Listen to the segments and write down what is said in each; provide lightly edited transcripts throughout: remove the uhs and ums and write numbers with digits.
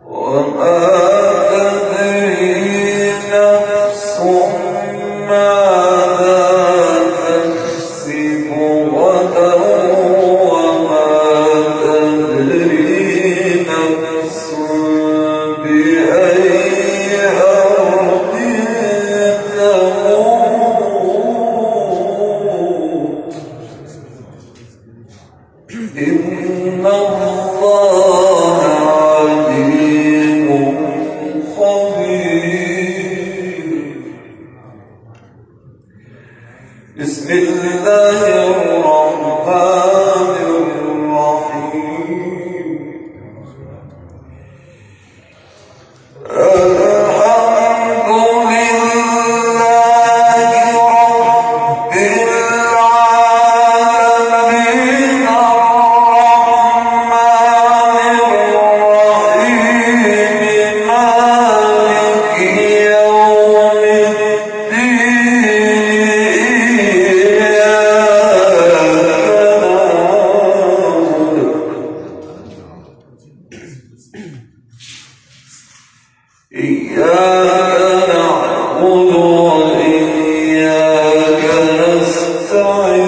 وما تدري نفس ماذا تكسب غدا وما تدري نفس بأي أرض تموت إن الله عليم خبير. بسم الله الرحمن الرحيم. الحمد لله رب العالمين الرحمن الرحيم مالك يوم الدين إياك نعبد وإياك نستعين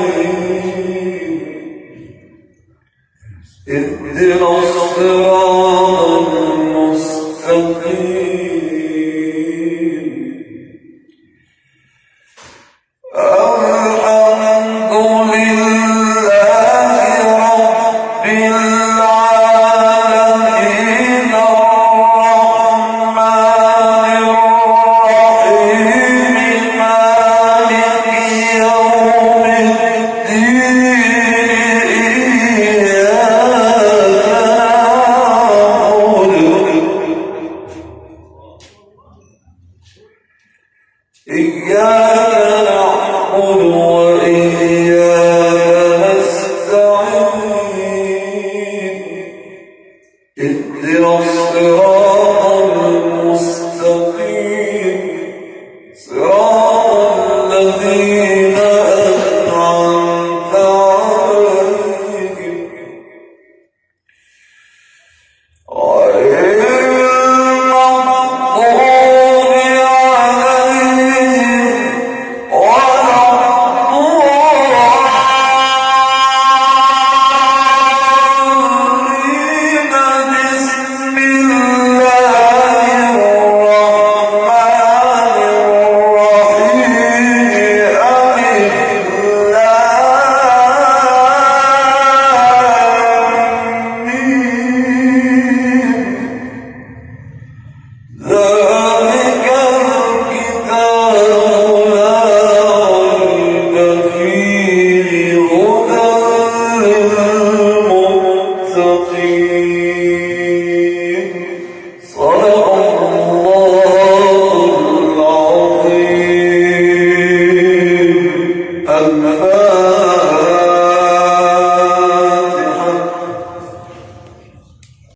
اهدنا الصراط المستقيم. الحمد لله رب العالمين